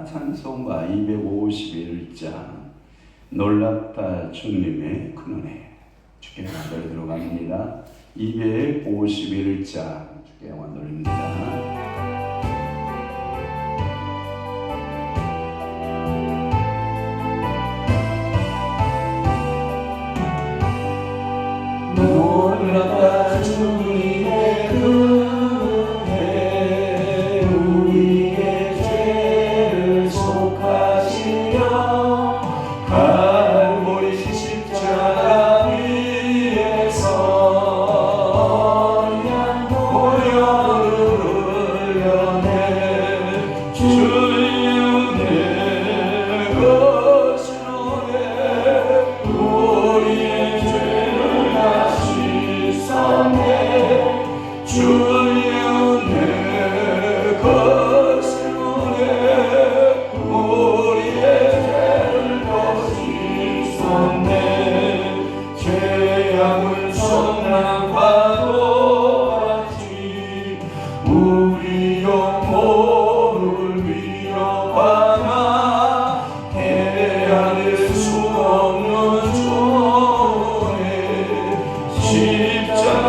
찬송가 251장 놀랍다 주님의 큰 은혜. 주께 영광 돌리도록 합니다. 251장 주께 영광 돌립니다. 놀랍다 주님의 큰 은혜, 우리의 죄를 속하시려 갈보리 십자가 위에서 보혈을 흘려내 주의 은혜 거신 은혜 우리의 죄를 다 씻었네 주의 은혜 거신 은혜 우리의 죄를 다 씻었네 죄악을 성난과 같이 우리 영혼을 위협하나 헤아릴 수 없는 존에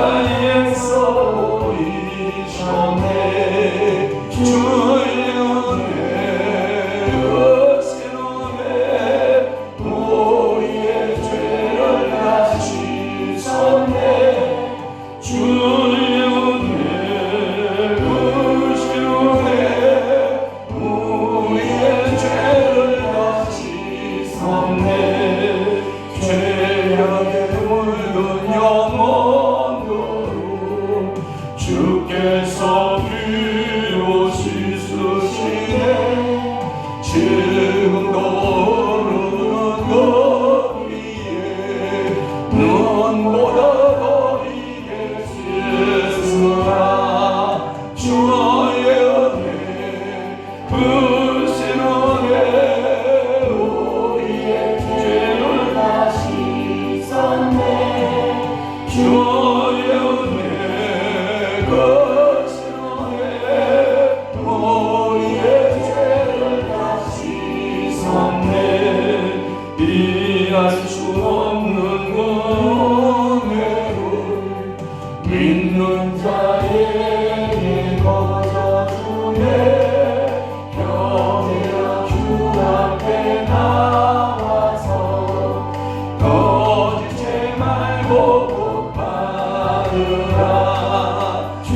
십자가에서 보이셨네 주의 은혜 거센 은혜 우리의 죄를 다 씻었네 주의 은혜 거센 은혜 우리의 죄를 다 씻었네 죄악에 물든 영혼으로 주께서 피로 씻으시네 지금도 흐르는 것 위에 눈보다 더 이게 씻으라 주의 은혜 크신 은혜 우리의 죄를 다 씻었네 주의 은혜 거신 은혜 우리의 죄를 다 씻었네 이해할 수 없는 은혜를 믿는 자에게 거저주네 형제여 주 앞에 나와서 거짓지 말고 복 받으라 주의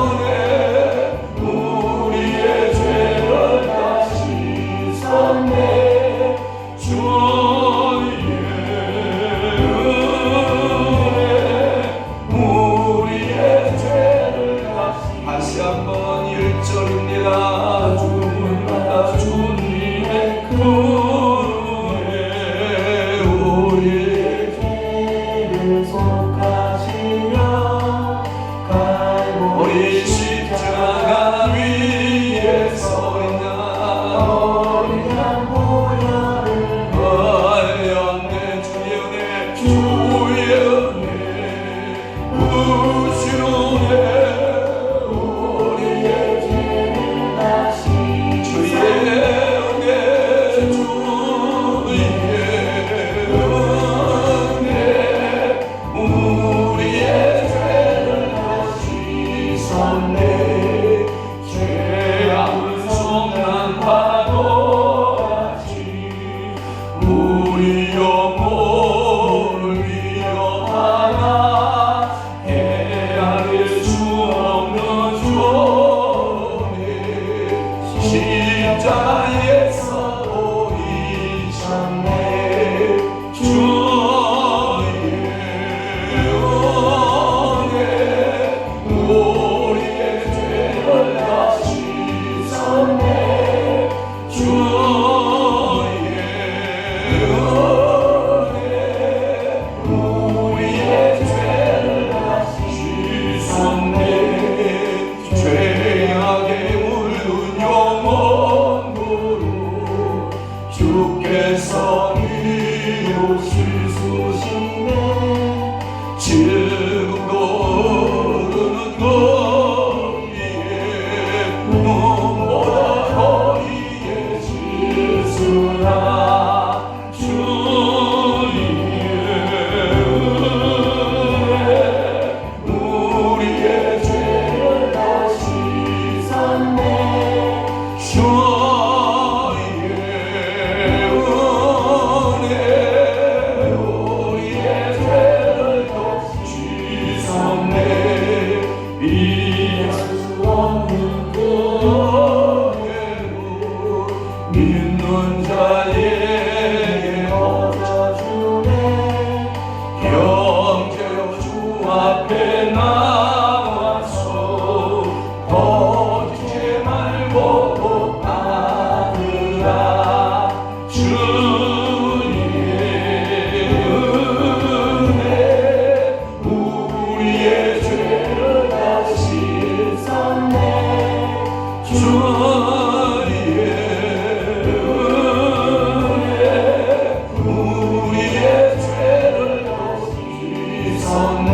은혜 우리의 죄를 다 씻었네 주의 은혜 우리의 죄를 다 씻었네 다시 한번 1절입니다 주님과 주님의 큰 은혜 우리의 죄를 속하시려 갈보리 십자가 위에 서 있나 어린양 보혈을 흘렸네 주의 은혜 주의 은혜 부신 은혜 우리의 죄를 다 없는 고개로 믿는 자에게 거저주네. 경제로 주 앞에 나와서 거짓지 말고 받으라. 주님의 은혜 우리의 죄를 다 씻었네. 주님의 은혜 우리의 죄를 다 씻었네.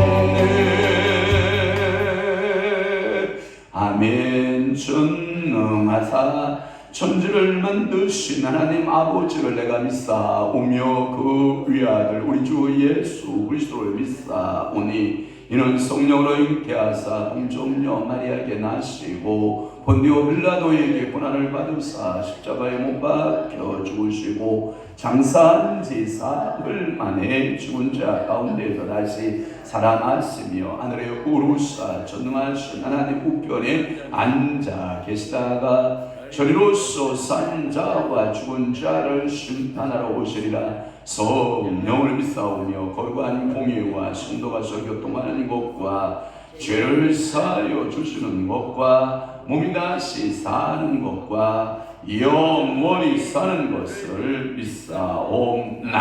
아멘. 전능하사 천지를 만드신 하나님 아버지를 내가 믿사오며 그 위아들 우리 주 예수 그리스도를 믿사오니 이는 성령으로 잉태하사 동정녀 마리아에게 나시고 본디오 빌라도에게 고난을 받으사 십자가에 못 박혀 죽으시고 장사한 지 사흘 만에 죽은 자 가운데서 다시 살아나시며 하늘에 오르사 전능하신 하나님 우편에 앉아 계시다가 저리로서 산 자와 죽은 자를 심판하러 오시리라. 성령을 믿사오며 거룩한 공의와 성도가서 교통하는 것과 죄를 사하여 주시는 것과 몸이 다시 사는 것과 영원히 사는 것을 믿사옵나이다.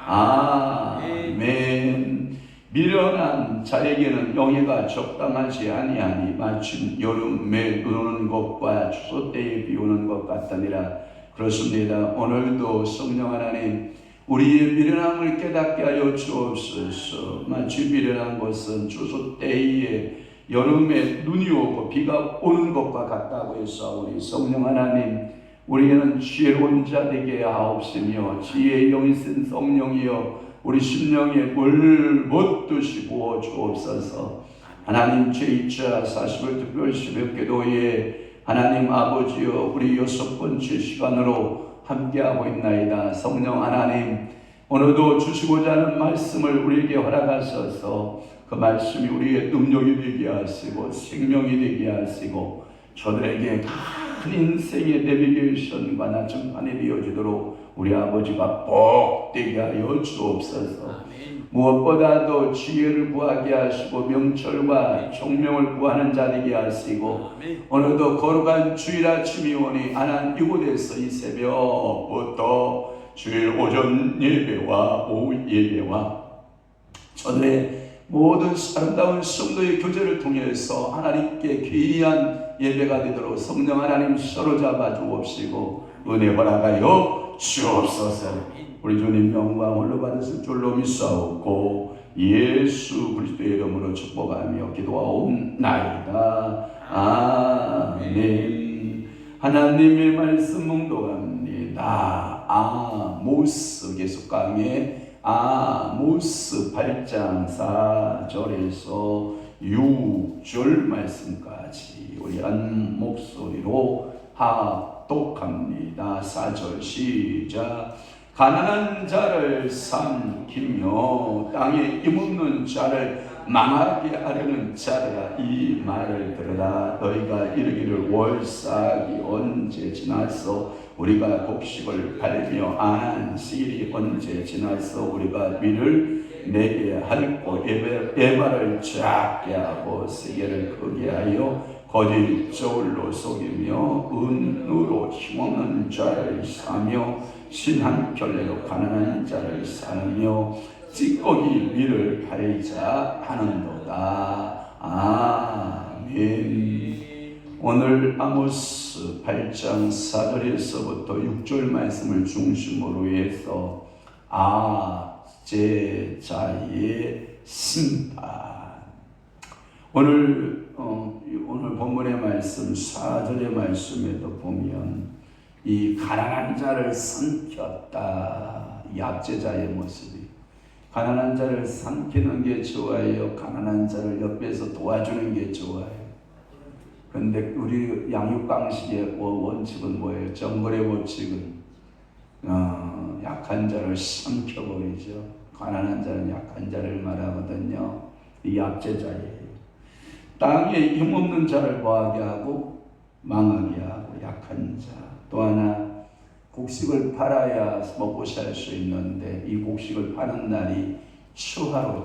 아멘. 미련한 자에게는 영예가 적당하지 아니하니 마침 여름에 눈 오는 것과 추수 때에 비 오는 것 같다니라. 그렇습니다. 오늘도 성령 하나님 우리의 미련함을 깨닫게 하여 주옵소서. 마치 미련한 것은 추수 때에 여름에 눈이 오고 비가 오는 것과 같다고 해서 우리 성령 하나님 우리에게는 지혜로운 자 되게 하옵시며 지혜의 영이 쓴 성령이여 우리 심령에 물 못 드시고 주옵소서. 하나님 제2차 40일 특별 새벽기도에 하나님 아버지여 우리 6번째 시간으로 함께하고 있나이다. 성령 하나님 오늘도 주시고자 하는 말씀을 우리에게 허락하셔서 그 말씀이 우리의 능력이 되게 하시고 생명이 되게 하시고 저들에게 큰 인생의 내비게이션과 나침반이 되어지도록 우리 아버지가 복되게 하여 주옵소서. 무엇보다도 지혜를 구하게 하시고 명철과 총명을 구하는 자 되게 하시고 오늘도 거룩한 주일 아침이 오니 하나님 이곳에서 이 새벽부터 주일 오전 예배와 오후 예배와 저들의 모든 아름다운 성도의 교제를 통해서 하나님께 귀한 예배가 되도록 성령 하나님 사로잡아 주옵시고 은혜 허락하여 주옵소서. 우리 주님 영광 홀로 받으실 줄로 믿사옵고 예수 그리스도의 이름으로 축복하며 기도하옵나이다. 아멘. 하나님의 말씀 묵독합니다. 아모스 계속 강의 아모스 8장 4절에서 6절 말씀까지 우리 한 목소리로 합독합니다. 4절 시작. 가난한 자를 삼키며 땅에 힘없는 자를 망하게 하려는 자들아 이 말을 들으라. 너희가 이르기를 월삭이 언제 지나서 우리가 곡식을 팔며 안식일이 언제 지나서 우리가 밀을 내게 할고 에바를 작게 하고 세계를 크게 하여 거짓 저울로 속이며 은으로 힘없는 자를 사며 신한 결례로 가난한 자를 사며 찌꺼기 밀을 팔자 하는도다. 아멘. 오늘 아모스 8장 4절에서부터 6절 말씀을 중심으로 해서 제자의 심판. 오늘 본문의 말씀 4절의 말씀에도 보면 이 가난한 자를 삼켰다. 이 압제자의 모습이 가난한 자를 삼키는 게 좋아요. 가난한 자를 옆에서 도와주는 게 좋아요. 그런데 우리 양육방식의 원칙은 뭐예요? 정글의 원칙은 약한 자를 삼켜버리죠. 가난한 자는 약한 자를 말하거든요. 이 압제자예요. 땅에 힘없는 자를 거하게 하고 망하게 하고 약한 자. 또 하나 곡식을 팔아야 먹고 살 수 있는데 이 곡식을 파는 날이 초하루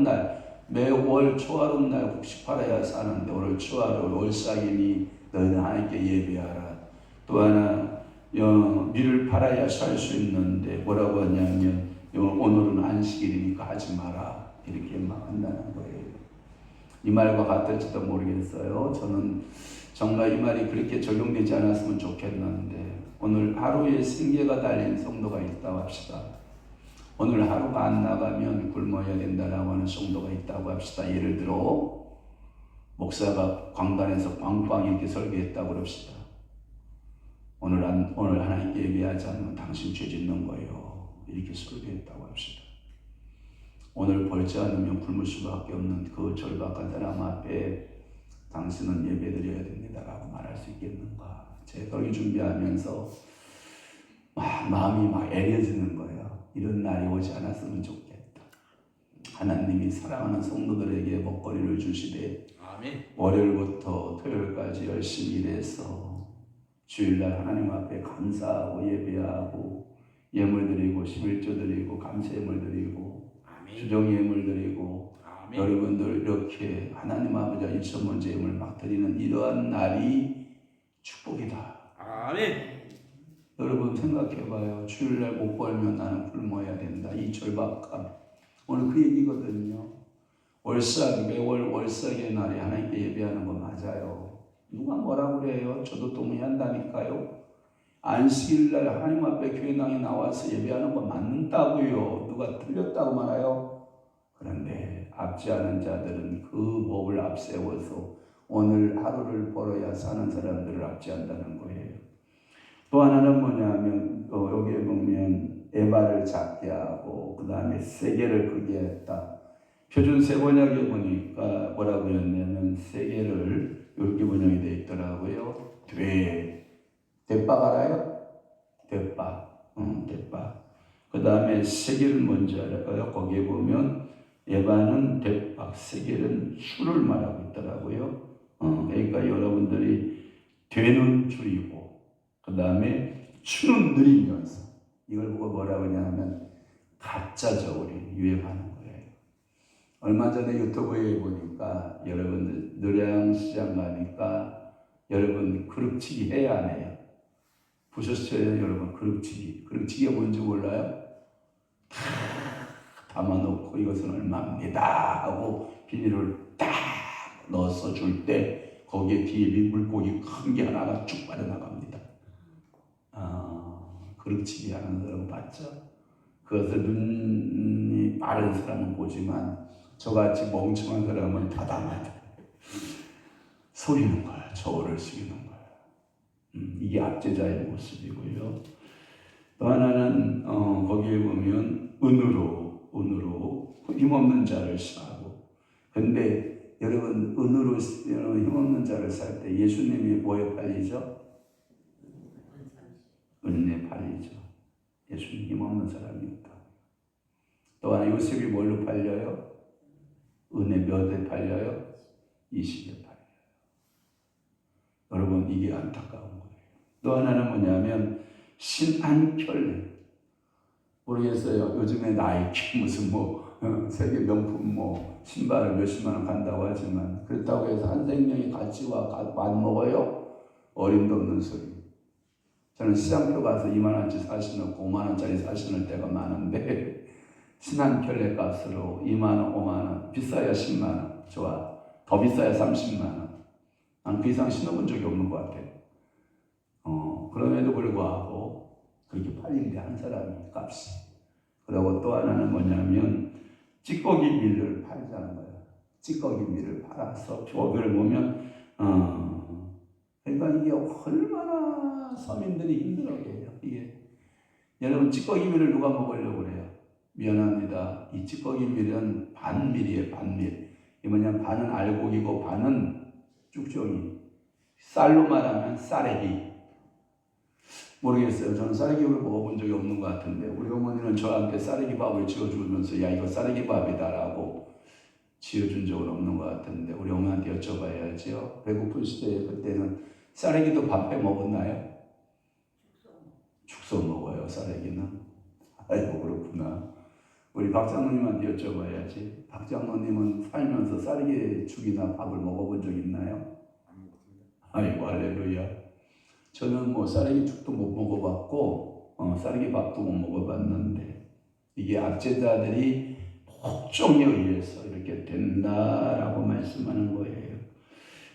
날 매월 초하루 날 곡식 팔아야 사는데 오늘 초하루 월삭이니 너희는 하나님께 예배하라. 또 하나 밀을 팔아야 살 수 있는데 뭐라고 하냐면 오늘은 안식일이니까 하지 마라 이렇게 막 한다는 거예요. 이 말과 같을지도 모르겠어요. 저는 정말 이 말이 그렇게 적용되지 않았으면 좋겠는데 오늘 하루에 생계가 달린 성도가 있다고 합시다. 오늘 하루가 안 나가면 굶어야 된다라고 하는 성도가 있다고 합시다. 예를 들어 목사가 광단에서 빵빵 이렇게 설교했다고 그럽시다. 오늘 하나님께 예배하지 않으면 당신 죄 짓는 거예요. 이렇게 설교했다고 합시다. 오늘 벌지 않으면 굶을 수밖에 없는 그 절박한 사람 앞에 당신은 예배드려야 됩니다라고 말할 수 있겠는가? 제가 거기 준비하면서 마음이 막 애려지는 거예요. 이런 날이 오지 않았으면 좋겠다. 하나님이 사랑하는 성도들에게 먹거리를 주시되 아멘. 월요일부터 토요일까지 열심히 일해서 주일날 하나님 앞에 감사하고 예배하고 예물 드리고 11조 드리고 감사 예물 드리고 주정 예물 드리고 아멘. 여러분들 이렇게 하나님 아버지와 일천번째 예물 막 드리는 이러한 날이 축복이다. 아멘. 여러분 생각해봐요. 주일날 못 벌면 나는 굶어야 된다. 이 절박함. 오늘 그 얘기거든요. 매월 월삭의 날에 하나님께 예배하는 거 맞아요. 누가 뭐라고 그래요? 저도 동의한다니까요. 안식일날 하나님 앞에 교회당에 나와서 예배하는 거 맞는다고요. 누가 틀렸다고 말아요? 그런데 앞지 않은 자들은 그 법을 앞세워서 오늘 하루를 벌어야 사는 사람들을 앞지한다는 거예요. 또 하나는 뭐냐면 여기에 보면 에바를 작게 하고 그 다음에 세계를 크게 했다. 표준 세번역에 보니까 뭐라고 했냐면 세계를 이렇게 번역이 되어 있더라고요. 대박 알아요? 대박. 그 다음에 세계를 뭔지 알아요? 거기에 보면 에바는 대박, 세계는 수를 말하고 있더라고요. 그러니까 여러분들이 되는 줄이고 그 다음에 추는 느리면서 이걸 보고 뭐라고 하냐면 가짜저울이 유행하는 거예요. 얼마 전에 유튜브에 보니까 여러분들 노량시장 가니까 여러분 그릇치기 해야 안 해요? 보셨어요 여러분? 그릇치기가 뭔지 몰라요? 다 담아놓고 이것은 얼마입니다 하고 비닐을 딱 넣어서 줄 때 거기에 뒤에 물고기 큰 게 하나가 쭉 빠져나갑니다. 그릇치기 하는 사람 봤죠? 그것을 눈이 빠른 사람은 보지만 저같이 멍청한 사람은 다 담아요. 속이는 거야. 저울을 숙이는 거야. 이게 압제자의 모습이고요. 또 하나는 거기에 보면 은으로 힘없는 자를 사고. 근데 여러분 은으로 힘없는 자를 살 때 예수님이 뭐에 팔리죠? 은에 팔리죠. 예수님 힘없는 사람이니까. 또 하나 요셉이 뭘로 팔려요? 은에 몇에 팔려요? 20에 팔려요. 여러분 이게 안타까운 거예요. 또 하나는 뭐냐면 신한켤레. 모르겠어요. 요즘에 나이키 무슨 세계 명품 신발을 몇십만 원 간다고 하지만 그렇다고 해서 한 생명이 가치와 맞먹어요? 어림도 없는 소리. 저는 시장표 가서 2만 원짜리 사시는 5만 원짜리 사시는 때가 많은데 신한켤레 값으로 2만 원, 5만 원, 비싸야 10만 원, 좋아. 더 비싸야 30만 원. 난 그 이상 신어본 적이 없는 것 같아요. 그럼에도 불구하고 그렇게 팔린대 한 사람이 값이. 그리고 또 하나는 뭐냐면 찌꺼기 밀을 팔자는 거예요. 찌꺼기 밀을 팔아서 거기를 보면 그러니까 이게 얼마나 서민들이 힘들어해요. 이게 여러분 찌꺼기 밀을 누가 먹으려고 그래요? 미안합니다. 이 찌꺼기 밀은 반밀이에요. 반밀. 이 뭐냐면 반은 알곡이고 반은 쭉정이. 쌀로 말하면 쌀에기. 모르겠어요. 저는 쌀에기를 먹어본 적이 없는 것 같은데 우리 어머니는 저한테 쌀에기 밥을 지어주면서 야 이거 쌀에기 밥이다라고 지어준 적은 없는 것 같은데 우리 어머니한테 여쭤봐야죠. 배고픈 시대에 그때는 쌀래기도 밥해 먹었나요? 죽서 먹어요, 쌀래기는. 아이고 그렇구나. 우리 박 장로님한테 여쭤봐야지. 박 장로님은 살면서 쌀래기 죽이나 밥을 먹어본 적 있나요? 안 먹습니다. 아이고 할렐루야. 저는 뭐 쌀래기 죽도 못 먹어봤고 쌀래기 밥도 못 먹어봤는데 이게 압제자들이 복종에 의해서 이렇게 된다라고 말씀하는 거예요.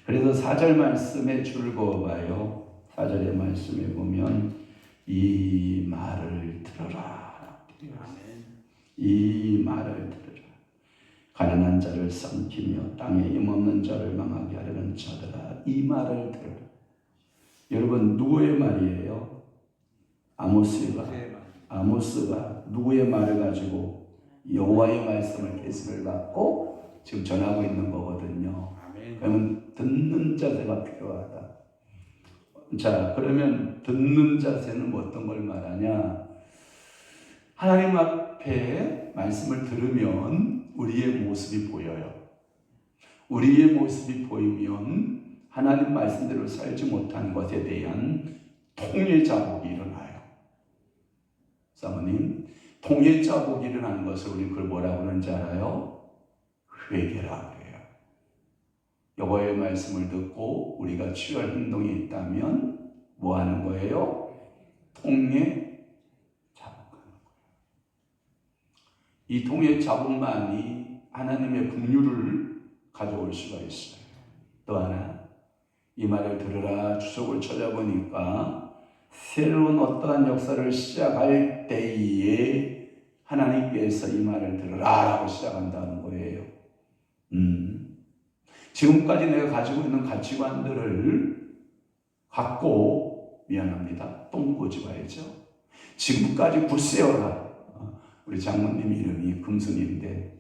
그래서 4절 말씀에 줄을 그어봐요. 4절의 말씀에 보면 이 말을 들어라. 이 말을 들어라. 가난한 자를 삼키며 땅에 힘없는 자를 망하게 하려는 자들아, 이 말을 들어라. 여러분 누구의 말이에요? 아모스가 누구의 말을 가지고 여호와의 말씀을 계시를 받고 지금 전하고 있는 거거든요. 그러면 듣는 자세가 필요하다. 자, 그러면 듣는 자세는 어떤 걸 말하냐? 하나님 앞에 말씀을 들으면 우리의 모습이 보여요. 우리의 모습이 보이면 하나님 말씀대로 살지 못한 것에 대한 통해 자국이 일어나요. 사모님, 통해 자국이 일어나는 것을 우리 그걸 뭐라고 하는지 알아요? 회개라고 해요. 여호와의 말씀을 듣고 우리가 취할 행동이 있다면 뭐 하는 거예요? 통해 자국하는 거예요. 이 통해 자국만이 하나님의 긍휼을 가져올 수가 있어요. 또 하나, 이 말을 들으라 주석을 찾아보니까 새로운 어떠한 역사를 시작할 때에 하나님께서 이 말을 들으라 라고 시작한다는 거예요. 지금까지 내가 가지고 있는 가치관들을 갖고 미안합니다. 똥 꼬집어야죠. 지금까지 굳세어라. 우리 장모님 이름이 금순인데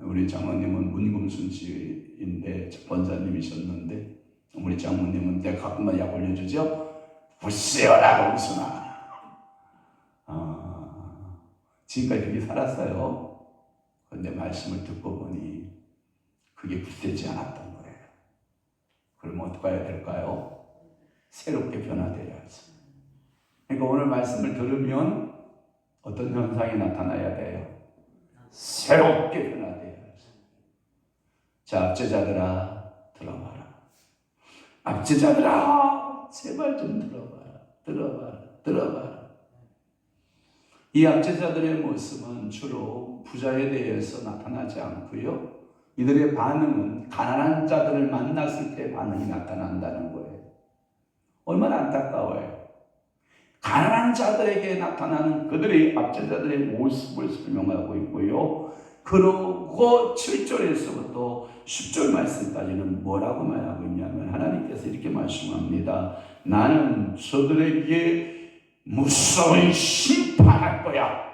우리 장모님은 문금순씨인데 권사님이셨는데 우리 장모님은 내가 가끔만 약 올려주죠. 굳세어라 금순아. 지금까지 그렇게 살았어요. 그런데 말씀을 듣고 보니 그게 굳세지 않았던 거예요. 그러면 어떻게 해야 될까요? 새롭게 변화되어야지. 그러니까 오늘 말씀을 들으면 어떤 현상이 나타나야 돼요? 새롭게 변화되어야지. 자, 압제자들아 들어봐라. 압제자들아 제발 좀 들어봐라. 이 압제자들의 모습은 주로 부자에 대해서 나타나지 않고요. 이들의 반응은 가난한 자들을 만났을 때 반응이 나타난다는 거예요. 얼마나 안타까워요. 가난한 자들에게 나타나는 그들의 압제자들의 모습을 설명하고 있고요. 그러고 7절에서부터 10절 말씀까지는 뭐라고 말하고 있냐면 하나님께서 이렇게 말씀합니다. 나는 저들에게 무서운 심판할 거야.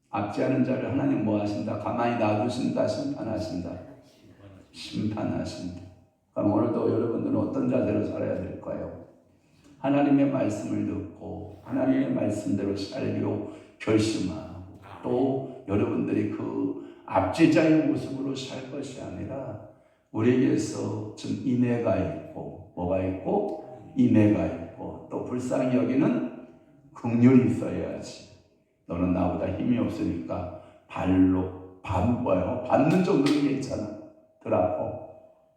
압제하는 자를 하나님 뭐 하신다? 가만히 놔두신다? 심판하신다? 심판하신다. 그럼 오늘도 여러분들은 어떤 자세로 살아야 될까요? 하나님의 말씀을 듣고 하나님의 말씀대로 살기로 결심하고 또 여러분들이 그 압제자의 모습으로 살 것이 아니라 우리에게서 좀 인애가 있고 뭐가 있고 인애가 있고 또 불쌍히 여기는 긍휼이 있어야지. 너는 나보다 힘이 없으니까 발로 밟는 정도는 괜찮아. 덜 아파.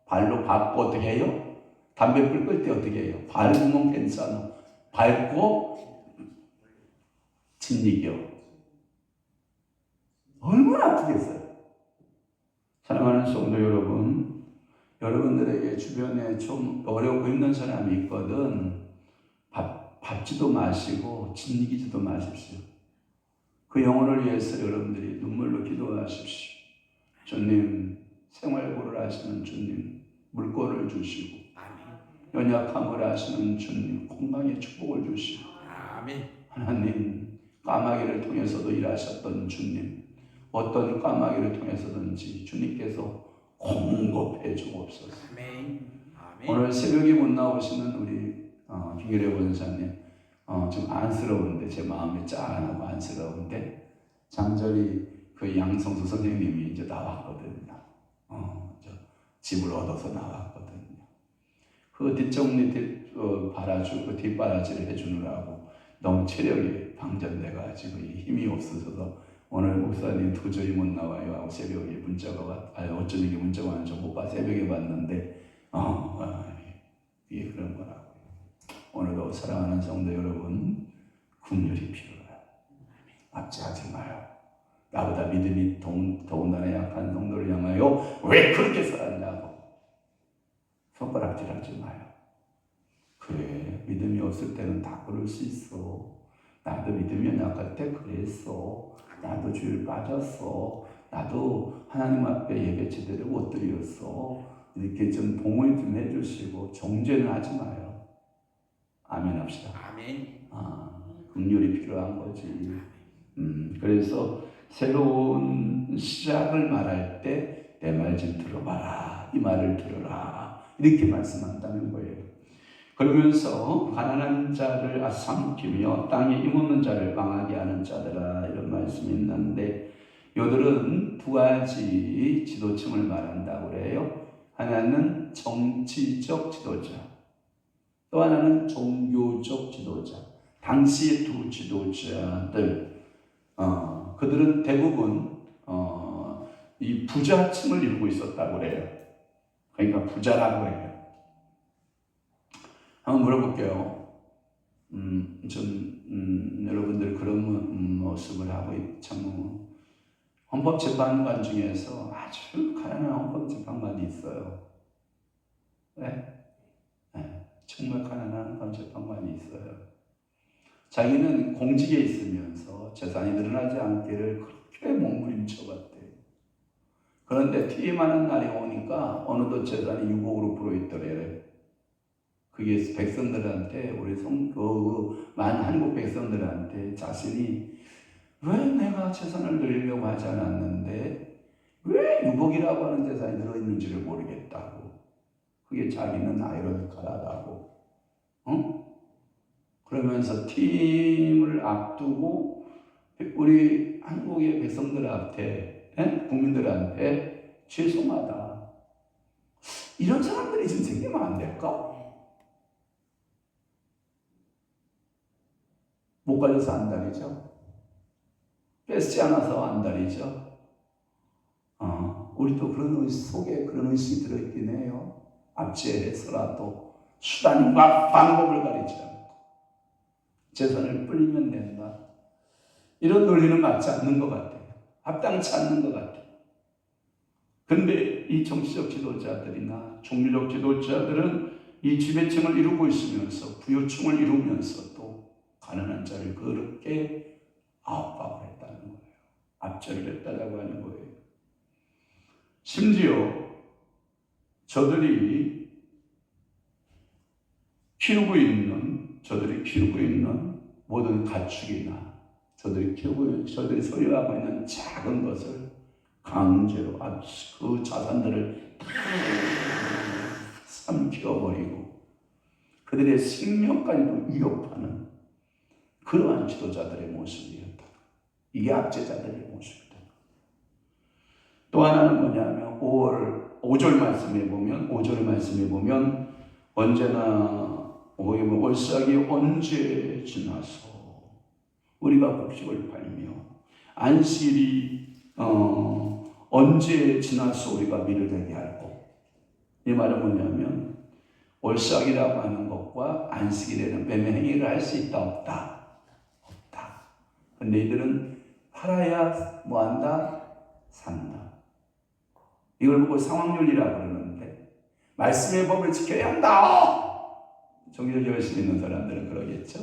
발로 밟고 어떻게 해요? 담배불 끌 때 어떻게 해요? 밟으면 괜찮아. 밟고 진리겨. 얼마나 아프겠어요. 사랑하는 성도 여러분, 여러분들에게 주변에 좀 어렵고 힘든 사람이 있거든. 밟지도 마시고 진리기지도 마십시오. 그 영혼을 위해서 여러분들이 눈물로 기도하십시오. 주님, 생활고를 하시는 주님, 물권을 주시고 연약함을 하시는 주님, 건강의 축복을 주시고 하나님, 까마귀를 통해서도 일하셨던 주님, 어떤 까마귀를 통해서든지 주님께서 공급해 주옵소서. 오늘 새벽에 못 나오시는 우리 김기래 권사님, 좀 안쓰러운데 제 마음이 짠하고 안쓰러운데 장절히 그 양성수 선생님이 이제 나왔거든요. 집을 얻어서 나왔거든요. 그 뒷정리 그 뒷바라지를 해주느라고 너무 체력이 방전돼가지고 힘이 없어서 오늘 목사님 도저히 못 나와요 하고 새벽에 문자가 어쩌는 게 문자가 왔는지 못 봐. 새벽에 봤는데 이게 그런 거라고요. 오늘도 사랑하는 성도 여러분, 긍휼이 필요해요. 압제하지 마요. 나보다 믿음이 더군다나 약한 성도를 향하여 왜 그렇게 살았냐고 손가락질하지 마요. 그래, 믿음이 없을 때는 다 그럴 수 있어. 나도 믿음이 약할 때 그랬어. 나도 주일 빠졌어. 나도 하나님 앞에 예배 제대로 못 드렸어. 이렇게 좀 봉을 좀 해주시고 정죄는 하지 마요. 아멘 합시다. 아멘. 긍휼이 필요한 거지. 그래서 새로운 시작을 말할 때 내 말 좀 들어봐라. 이 말을 들어라. 이렇게 말씀한다는 거예요. 그러면서 가난한 자를 삼키며 땅에 힘없는 자를 망하게 하는 자들아, 이런 말씀이 있는데 이들은 두 가지 지도층을 말한다고 그래요. 하나는 정치적 지도자, 또 하나는 종교적 지도자. 당시의 두 지도자들, 그들은 대부분 이 부자층을 이루고 있었다고 그래요. 그러니까 부자라고 해요. 한번 물어볼게요. 여러분들 그런 모습을 하고 참 헌법재판관 중에서 아주 가난한 헌법재판관이 있어요. 네? 네, 정말 가난한 헌법재판관이 있어요. 자기는 공직에 있으면서 재산이 늘어나지 않기를 그렇게 몸부림쳐봤대요. 그런데 퇴임하는 날이 오니까 어느덧 재산이 6억으로 불어있더래요. 그게 백성들한테, 우리 한국 백성들한테 자신이 왜 내가 재산을 늘리려고 하지 않았는데 왜 6억이라고 하는 재산이 늘어있는지를 모르겠다고. 그게 자기는 아이러니컬하다고. 그러면서 팀을 앞두고 우리 한국의 백성들한테, 국민들한테 죄송하다. 이런 사람들이 좀 생기면 안 될까? 못 가져서 안달이죠. 뺏지 않아서 안달이죠. 우리도 그런 속에 그런 의식이 들어있긴 해요. 압제해서라도 수단과 방법을 가리지 않고 재산을 불리면 된다. 이런 논리는 맞지 않는 것 같아요. 합당치 않는 것 같아요. 그런데 이 정치적 지도자들이나 종교적 지도자들은 이 지배층을 이루고 있으면서 부유층을 이루면서도 가난한 자를 그렇게 압박을 했다는 거예요. 압제를 했다라고 하는 거예요. 심지어 저들이 키우고 있는 모든 가축이나 저들이 소유하고 있는 작은 것을 강제로 그 자산들을 다 삼켜버리고 그들의 생명까지도 위협하는 그러한 지도자들의 모습이었다. 이게 압제자들의 모습이다. 또 하나는 뭐냐면 5절 말씀에 보면 언제나 월삭이 언제 지나서 우리가 곡식을 팔며 안식일이 언제 지나서 우리가 밀을 되게 할고. 이 말은 뭐냐면 월삭이라고 하는 것과 안식일에는 매매 행위를 할 수 있다 없다. 근데 이들은 팔아야 뭐한다? 산다. 이걸 보고 상황윤리라고 그러는데 말씀의 법을 지켜야 한다. 종교적 열심히 있는 사람들은 그러겠죠.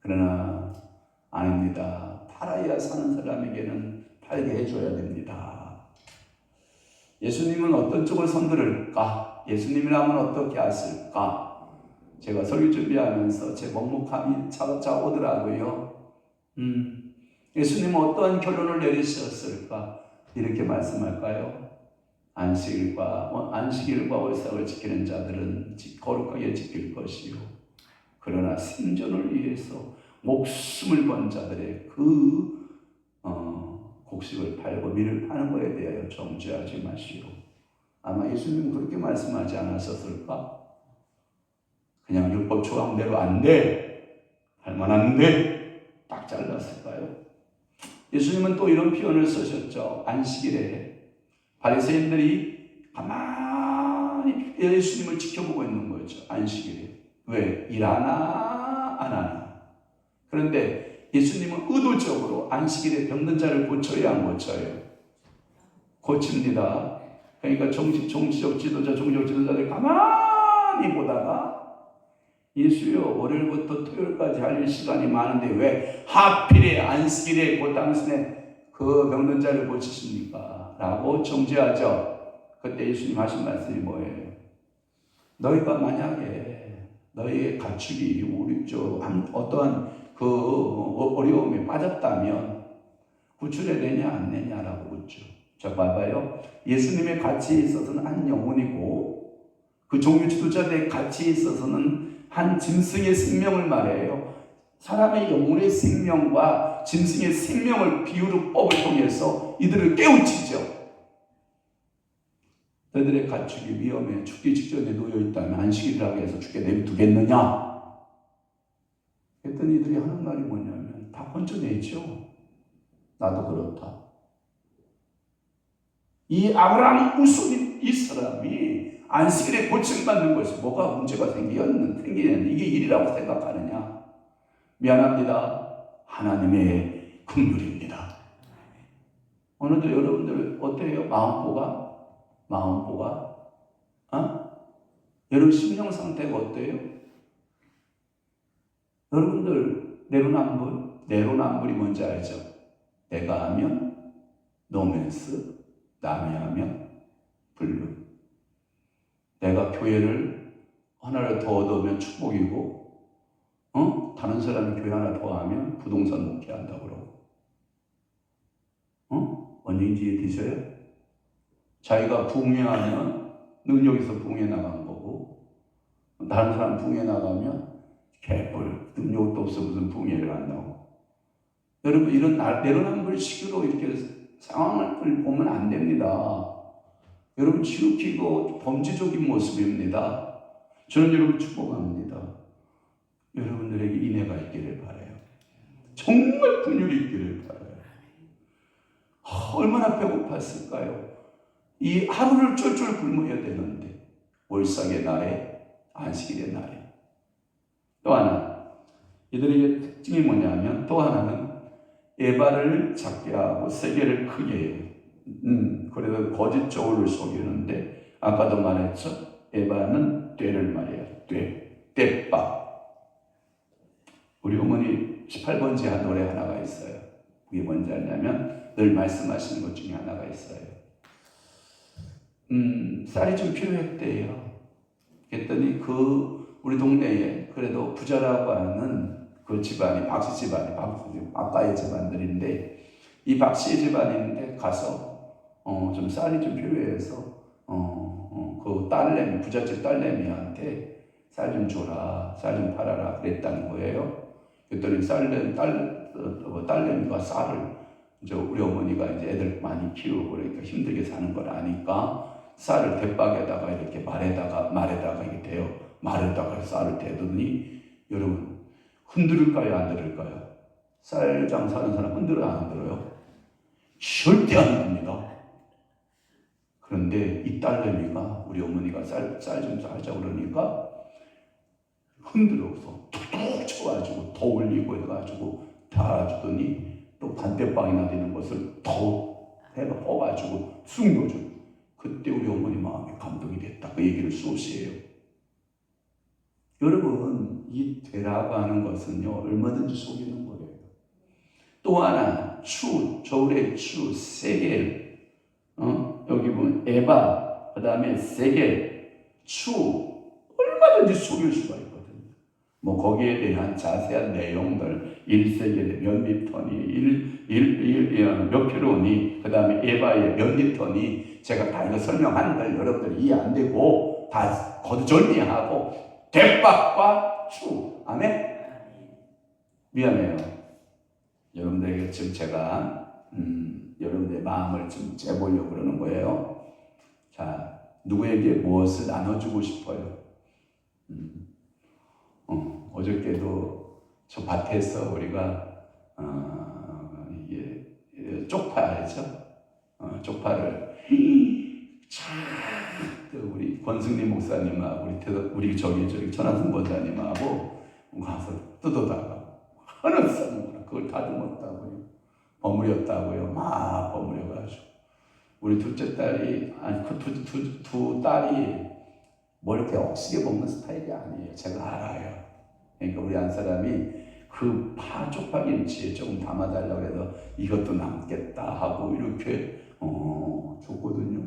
그러나 아닙니다. 팔아야 사는 사람에게는 팔게 해줘야 됩니다. 예수님은 어떤 쪽을 손들을까? 예수님이라면 어떻게 하실까? 제가 설교 준비하면서 제 먹먹함이 찾아오더라고요. 예수님은 어떠한 결론을 내리셨을까? 이렇게 말씀할까요? 안식일과 월삭을 지키는 자들은 거룩하게 지킬 것이요. 그러나 생존을 위해서 목숨을 건 자들의 곡식을 팔고 밀을 파는 거에 대하여 정죄하지 마시오. 아마 예수님은 그렇게 말씀하지 않았었을까? 그냥 율법 조항대로 안 돼, 할만 안 돼, 딱 잘랐을까요? 예수님은 또 이런 표현을 쓰셨죠. 안식일에 바리새인들이 가만히 예수님을 지켜보고 있는 거죠. 안식일에. 왜? 일하나 안 하나. 그런데 예수님은 의도적으로 안식일에 병든 자를 고쳐야 안 고쳐요? 고칩니다. 그러니까 정치적 지도자들 가만히 보다가 예수여, 월요일부터 토요일까지 할 시간이 많은데 왜 하필에 안식일에 그 당신의 그 병든 자를 고치십니까? 라고 정죄하죠. 그때 예수님 하신 말씀이 뭐예요? 너희가 만약에 너희의 가축이 어떠한 그 어려움에 빠졌다면 구출해내냐 안 내냐라고 묻죠. 자, 봐봐요. 예수님의 가치에 있어서는 한 영혼이고 그 종교 지도자들의 가치에 있어서는 한 짐승의 생명을 말해요. 사람의 영혼의 생명과 짐승의 생명을 비유로 법을 통해서 이들을 깨우치죠. 너희들의 가축이 위험해 죽기 직전에 놓여있다면 안식일이라고 해서 죽게 내두겠느냐? 그랬더니 이들이 하는 말이 뭐냐면 다 건져내죠. 나도 그렇다. 이 아브라함 후손인 이 사람이 안식일에 고침받는 것이 뭐가 문제가 생기는 이게 일이라고 생각하느냐? 미안합니다. 하나님의 긍휼입니다. 오늘도 여러분들 어때요? 마음보가? 여러분 심령 상태가 어때요? 여러분들 내로남불이 뭔지 알죠? 내가 하면 노맨스, 남이 하면 불륜. 내가 교회를 하나를 더 얻으면 축복이고, 다른 사람이 교회 하나 더 하면 부동산 목회한다고 그러고, 언제인지 이해되셔요? 자기가 붕괴하면 능력에서 붕괴 나간 거고, 다른 사람 붕괴 나가면 개뿔, 능력도 없어 무슨 붕괴를 한다고. 여러분, 이런 내로남불식으로 이렇게 상황을 보면 안 됩니다. 여러분, 지극히고 범죄적인 모습입니다. 저는 여러분 축복합니다. 여러분들에게 인애가 있기를 바라요. 정말 긍휼이 있기를 바라요. 얼마나 배고팠을까요? 이 하루를 쫄쫄 굶어야 되는데 월삭의 날에, 안식일의 날에. 또 하나, 이들의 특징이 뭐냐면 또 하나는 에바를 작게 하고 세계를 크게 해요. 그래서 거짓 저울을 속이는데 아까도 말했죠. 에바는 떼를 말해요. 떼밥. 우리 어머니 18번째 한 노래 하나가 있어요. 그게 뭔지 아냐면 늘 말씀하시는 것 중에 하나가 있어요. 쌀이 좀 필요했대요. 그랬더니 우리 동네에 그래도 부자라고 하는 그 집안이 박씨 집안이 아까의 집안들인데 이 박씨의 집안인데 가서 좀 쌀이 좀 필요해서 그 딸내미 부잣집 딸내미한테 쌀 좀 줘라, 쌀 좀 팔아라 그랬다는 거예요. 그랬더니 딸내미가 쌀을 이제 우리 어머니가 이제 애들 많이 키우고 그러니까 힘들게 사는 걸 아니까 쌀을 대박에다가 이렇게 말에다가 이렇게 대요. 말에다가 쌀을 대더니 여러분 흔들을까요, 안 흔들을까요? 쌀 장사하는 사람 흔들어요, 안 흔들어요? 절대 안 흔듭니다. 그런데 이 딸내미가 우리 어머니가 쌀 좀 사자고 그러니까 흔들어서 툭툭 쳐가지고 더 올리고 해가지고 달아주더니 또 반대방이나 되는 것을 더 해가 퍼가지고 쑥 넣어줘. 그때 우리 어머니 마음이 감동이 됐다. 그 얘기를 수없이 해요. 여러분, 이 되라고 하는 것은요, 얼마든지 속이는 거예요. 또 하나, 저울의 세겔, 여기 보면 에바, 그 다음에 세겔, 얼마든지 속일 수가 있거든요. 뭐 거기에 대한 자세한 내용들, 1세겔의 몇 리터니, 몇 킬로니, 그 다음에 에바의 몇 리터니, 제가 다 이거 설명하는데 여러분들 이해 안 되고 다 거두절미하고 대박과 아멘? 미안해요. 여러분들에게 지금 제가 여러분들의 마음을 좀 재보려고 그러는 거예요. 자, 누구에게 무엇을 나눠주고 싶어요? 어저께도 저 밭에서 우리가 이게 쪽파죠. 쪽파를 우리 권승리 목사님하고 우리 저기 천하승 권사님하고 가서 뜯어다가 하나 싸는 그걸 다듬었다고요. 버무렸다고요. 막 버무려가지고 우리 둘째 딸이 두 딸이 뭐 이렇게 억지게 먹는 스타일이 아니에요. 제가 알아요. 그러니까 우리 한 사람이 그 쪽파김치에 조금 담아달라고 해서 이것도 남겠다 하고 이렇게 줬거든요.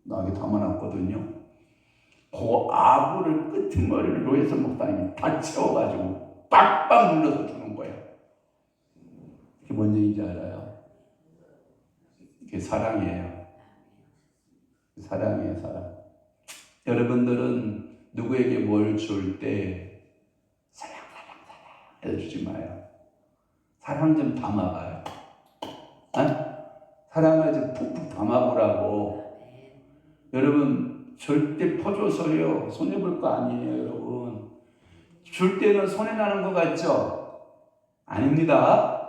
나에게 담아놨거든요. 그 아구를 끄트머리로 해서 먹다니 다 채워가지고 빡빡 눌러서 주는 거예요. 그게 뭔 얘기인지 알아요? 그게 사랑이에요. 사랑이에요, 사랑. 여러분들은 누구에게 뭘 줄 때 사랑 해주지 마요. 사랑 좀 담아봐요. 사랑을 좀 푹푹 담아보라고. 여러분 절대 퍼줘서요 손해볼 거 아니에요. 여러분 줄 때는 손해나는 것 같죠? 아닙니다.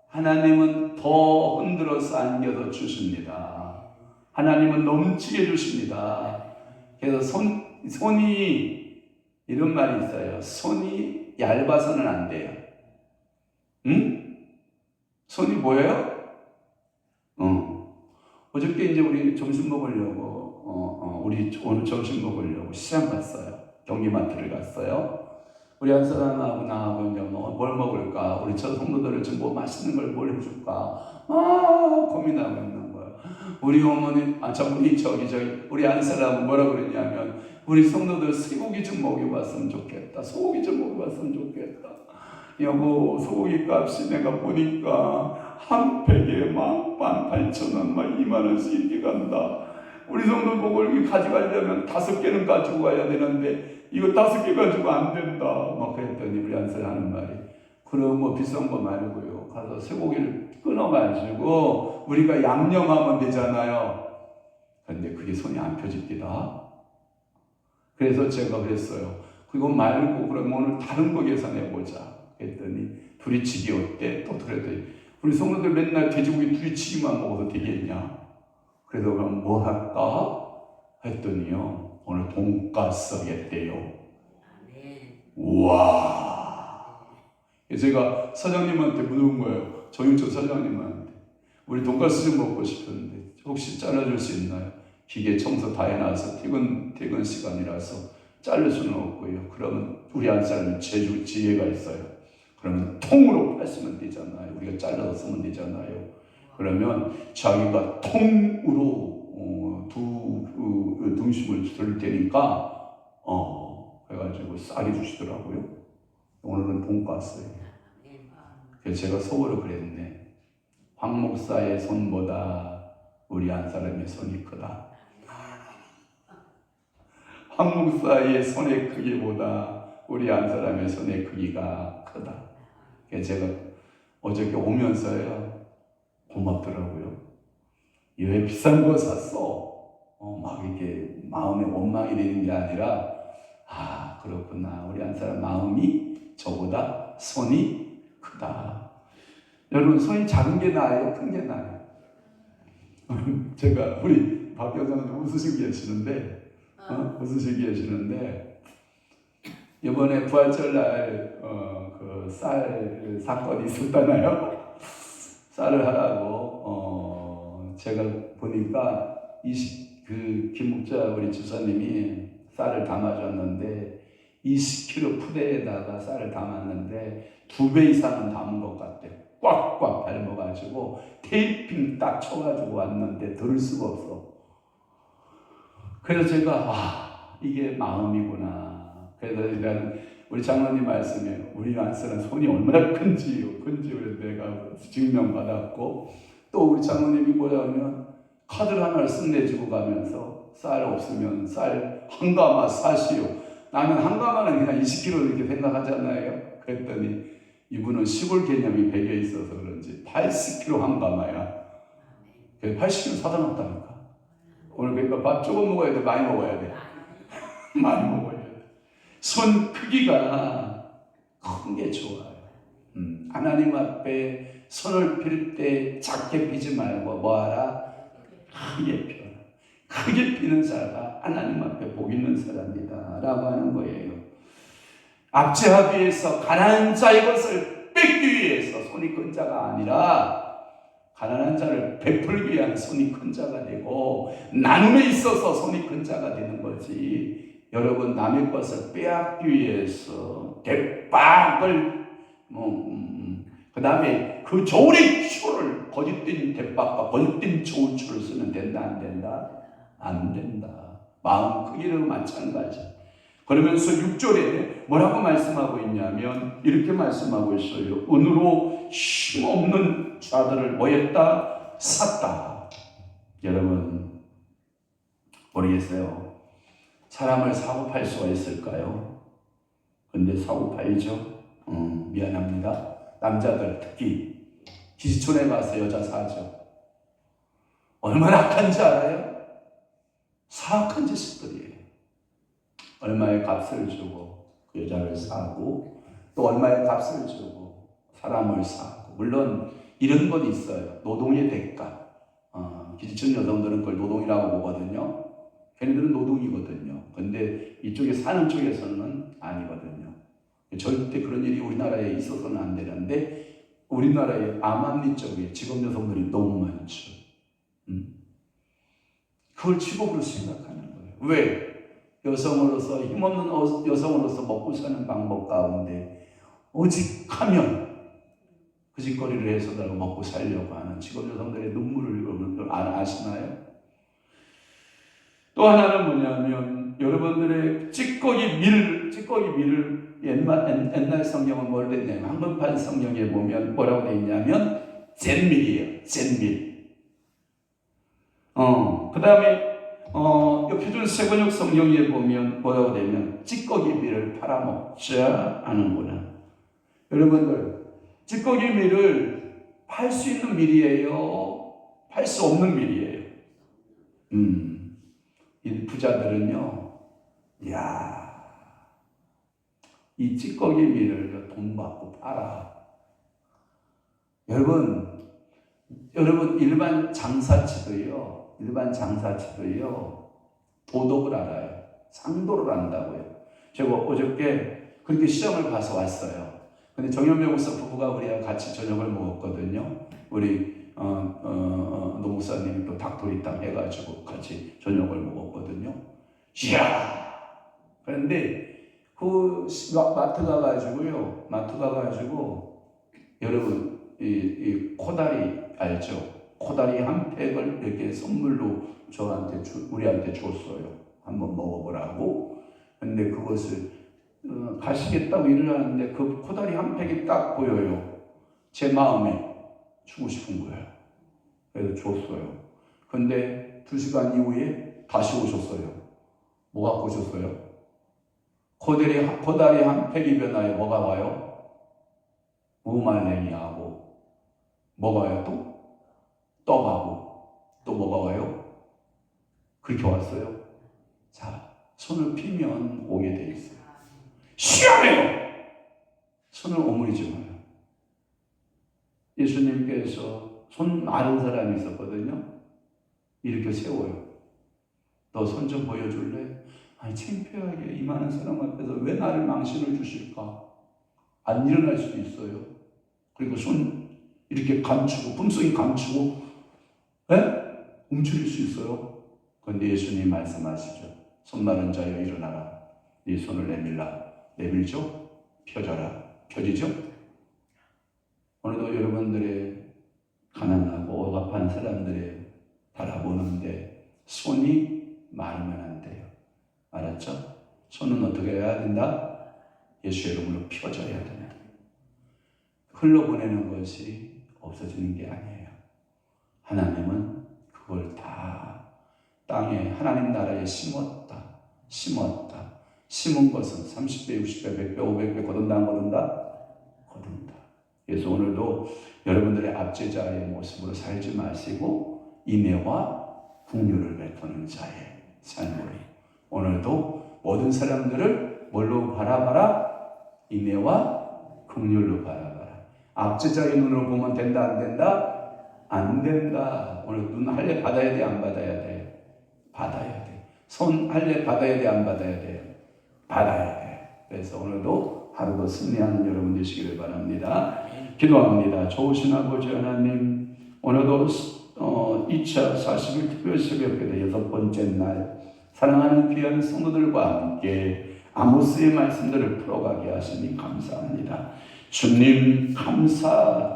하나님은 더 흔들어서 안겨서 주십니다. 하나님은 넘치게 주십니다. 그래서 손이 이런 말이 있어요. 손이 얇아서는 안 돼요. 손이 뭐예요? 어저께 이제 우리 점심 먹으려고 우리 오늘 점심 먹으려고 시장 갔어요. 경기마트를 갔어요. 우리 한 사람하고 나하고 이제 뭘 먹을까? 우리 저 성도들을 좀 뭐 맛있는 걸 뭘 해줄까? 고민하고 있는 거예요. 우리 어머니, 우리 한 사람은 뭐라 그랬냐면 우리 성도들 쇠고기 좀 먹여봤으면 좋겠다. 소고기 좀 먹여봤으면 좋겠다. 여보, 소고기 값이 내가 보니까 한 팩에 막 18,000원, 막 20,000원씩 이렇게 간다. 우리 성도 보고 이렇게 가져가려면 5개는 가지고 가야 되는데 이거 5개 가지고 안 된다. 막 그랬더니 우리 한 사람 하는 말이 그럼 뭐 비싼 거 말고요. 가서 쇠고기를 끊어가지고 우리가 양념하면 되잖아요. 근데 그게 손이 안 펴집니다. 그래서 제가 그랬어요. 그거 말고 그럼 오늘 다른 거 계산해보자. 그랬더니 두리치기 어때? 또 그랬더니 우리 성도들 맨날 돼지고기 두리치기만 먹어도 되겠냐? 그래서 그럼 뭐 할까? 했더니요 오늘 돈가스 하겠대요. 우와. 제가 사장님한테 물은 거예요. 정육점 사장님한테 우리 돈가스 좀 먹고 싶은데 혹시 잘라줄 수 있나요? 기계 청소 다 해놔서 퇴근 시간이라서 자를 수는 없고요. 그러면 우리 한 사람은 지혜가 있어요. 그러면 통으로 뺐으면 되잖아요. 우리가 잘라서 쓰면 되잖아요. 그러면 자기가 통으로 등심을 들 테니까 그래가지고 쌀이 주시더라고요. 오늘은 돈가스예요. 그래서 제가 속으로 그랬네. 황 목사의 손보다 우리 한 사람의 손이 크다. 황 목사의 손의 크기보다 우리 한 사람의 손의 크기가 크다. 그래서 제가 어저께 오면서요 고맙더라고요. 왜 비싼 거 샀어? 막 이렇게 마음에 원망이 되는 게 아니라 그렇구나. 우리 한 사람 마음이 저보다 손이 크다. 여러분 손이 작은 게 나아요? 큰 게 나아요? 제가 우리 박 여사님 웃으시고 계시는데 이번에 부활절날 그 쌀 사건이 있었잖아요. 쌀을 하라고 제가 보니까 김목자 우리 주사님이 쌀을 담아줬는데 20kg 푸대에다가 쌀을 담았는데 2배 이상은 담은 것 같아요. 꽉꽉 밟아가지고 테이핑 딱 쳐가지고 왔는데 들을 수가 없어. 그래서 제가 이게 마음이구나. 그래서 우리 장로님 말씀에 우리 안쓰는 손이 얼마나 큰지 내가 증명받았고 또 우리 장로님이 뭐냐면 카드를 하나를 쓱 내주고 가면서 쌀 없으면 쌀 한 가마 사시오. 나는 한 가마는 그냥 20kg 이렇게 생각하잖아요. 그랬더니 이분은 시골 개념이 배겨 있어서 그런지 80kg 한 가마야. 80kg 사다 놨다니까. 오늘 그러니까 밥 조금 먹어야 돼, 많이 먹어야 돼? 많이 먹어야 돼. 손 크기가 큰 게 좋아요. 하나님 앞에 손을 필 때 작게 피지 말고 뭐하라? 크게 펴라. 크게 피는 자가 하나님 앞에 복 있는 사람이다 라고 하는 거예요. 압제하기 위해서 가난한 자의 것을 뺏기 위해서 손이 큰 자가 아니라 가난한 자를 베풀기 위한 손이 큰 자가 되고 나눔에 있어서 손이 큰 자가 되는 거지. 여러분 남의 것을 빼앗기 위해서 대박을 그 다음에 그 저울의 추를 거짓된 대박과 거짓된 저울 추를 쓰면 된다 안 된다? 안 된다. 마음 크기도 마찬가지. 그러면서 6절에 뭐라고 말씀하고 있냐면 이렇게 말씀하고 있어요. 은으로 힘없는 자들을 뭐했다? 샀다. 여러분 모르겠어요. 사람을 사고 팔 수가 있을까요? 근데 사고 팔죠. 미안합니다. 남자들 특히 기지촌에 가서 여자 사죠. 얼마나 악한지 알아요? 사악한 짓들이에요. 얼마의 값을 주고 그 여자를 사고 또 얼마의 값을 주고 사람을 사고. 물론 이런 건 있어요. 노동의 대가. 기지촌 여성들은 그걸 노동이라고 보거든요. 걔네들은 노동이거든요. 근데 이쪽에 사는 쪽에서는 아니거든요. 절대 그런 일이 우리나라에 있어서는 안 되는데 우리나라의 암암리 쪽에 직업 여성들이 너무 많죠. 그걸 직업으로 생각하는 거예요. 왜? 여성으로서 힘없는 여성으로서 먹고 사는 방법 가운데 오직 하면 그 짓거리를 해서라도 먹고 살려고 하는 직업 여성들의 눈물을 여러분들 아시나요? 또 하나는 뭐냐면 여러분들의 찌꺼기 밀을 옛날 성경은 뭘 했냐면 한글판 성경에 보면 뭐라고 되어 있냐면 잿밀이에요. 잿밀. 그 다음에 표준 세번역 성경에 보면 뭐라고 되면 찌꺼기 밀을 팔아먹자 하는구나. 여러분들 찌꺼기 밀을 팔 수 있는 밀이에요? 팔 수 없는 밀이에요? 이 부자들은요, 이 찌꺼기 밀을 돈 받고 팔아. 여러분 일반 장사치도요 도덕을 알아요. 상도를 안다고요. 제가 어저께 그렇게 시험을 봐서 왔어요. 근데 정현명 목사 부부가 우리랑 같이 저녁을 먹었거든요. 우리 노 목사님이 또 닭도리탕 해가지고 같이 저녁을 먹었거든요. 이야! 그런데 그 마트 가가지고 여러분 이 코다리 알죠? 코다리 한 팩을 이렇게 선물로 우리한테 줬어요. 한번 먹어보라고. 근데 그것을 가시겠다고 일을 하는데 그 코다리 한 팩이 딱 보여요. 제 마음에 주고 싶은 거예요. 그래서 줬어요. 근데 2시간 이후에 다시 오셨어요. 뭐 갖고 오셨어요? 코다리 한 팩이 변하여 뭐가 와요? 무말랭이하고 뭐가 와요 또? 떡하고 또 뭐가 와요? 그렇게 왔어요. 자, 손을 피면 오게 돼 있어요. 시원해요. 손을 오므리지 마요. 예수님께서 손 마른 사람이 있었거든요. 이렇게 세워요. 너 손 좀 보여줄래? 아니 창피하게 이 많은 사람 앞에서 왜 나를 망신을 주실까? 안 일어날 수도 있어요. 그리고 손 이렇게 감추고 품속에 감추고 움츠릴 수 있어요. 그런데 예수님 말씀하시죠. 손 마른 자여 일어나라. 네 손을 내밀라. 내밀죠? 펴져라. 펴지죠? 오늘도 여러분들의 가난하고 억압한 사람들의 바라보는데 손이 마르면 안 돼요. 알았죠? 손은 어떻게 해야 된다? 예수의 이름으로 펴져야 된다. 흘러보내는 것이 없어지는 게 아니에요. 하나님은 그걸 다 땅에 하나님 나라에 심었다. 심은 것은 30배, 60배, 100배, 500배 거둔다 안 거둔다? 거둔다. 그래서 오늘도 여러분들의 압제자의 모습으로 살지 마시고 인애와 긍휼을 베푸는 자의 삶으로 오늘도 모든 사람들을 뭘로 바라봐라? 인애와 긍휼로 바라봐라. 압제자의 눈으로 보면 된다 안 된다? 안 된다. 오늘 눈 할례 받아야 돼 안 받아야 돼? 받아야 돼. 손 할례 받아야 돼 안 받아야 돼? 받아야 돼. 그래서 오늘도 하루도 승리하는 여러분 되시기를 바랍니다. 기도합니다. 좋으신 아버지 하나님, 오늘도 2차 40일 특별 새벽기도 6번째 날 사랑하는 귀한 성도들과 함께 아모스의 말씀들을 풀어가게 하시니 감사합니다. 주님 감사요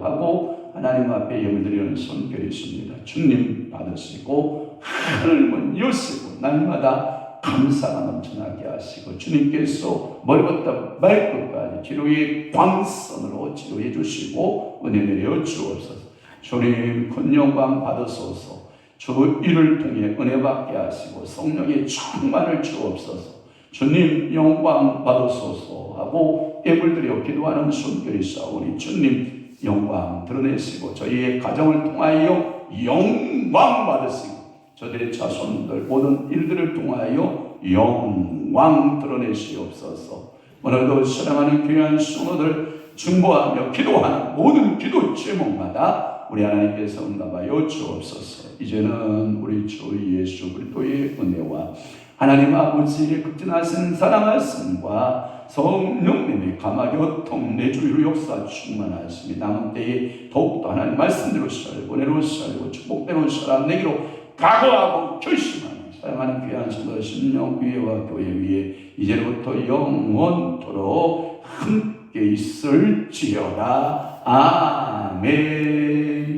하고 하나님 앞에 예물드리는 손길이 있습니다. 주님 받으시고 하늘문 여시고 날마다 감사가 넘쳐나게 하시고 주님께서 머리부터 발끝까지 기도의 광선으로 치료해 주시고 은혜 내려 주옵소서. 주님 큰 영광 받으소서. 주 일을 통해 은혜 받게 하시고 성령의 충만을 주옵소서. 주님 영광 받으소서 하고 예물드려 기도하는 손길이 있사오니 주님 영광 드러내시고 저희의 가정을 통하여 영광 받으시고 저들의 자손들 모든 일들을 통하여 영광 드러내시옵소서. 오늘도 사랑하는 귀한 성도들 중보하며 기도하는 모든 기도 제목마다 우리 하나님께서 응답하여 주옵소서. 이제는 우리 주 예수 그리스도의 은혜와 하나님 아버지의 극진하신 사랑하심과 성령님의 감화교통 내주의 역사 충만하심이 남은 때에 더욱더 하나님 말씀대로 살고 은혜로 살고 축복대로 살아내기로 각오하고 결심하는 사랑하는 귀한 성도 심령 위에와 교회 위에 이제부터 영원토록 함께 있을지어다. 아멘.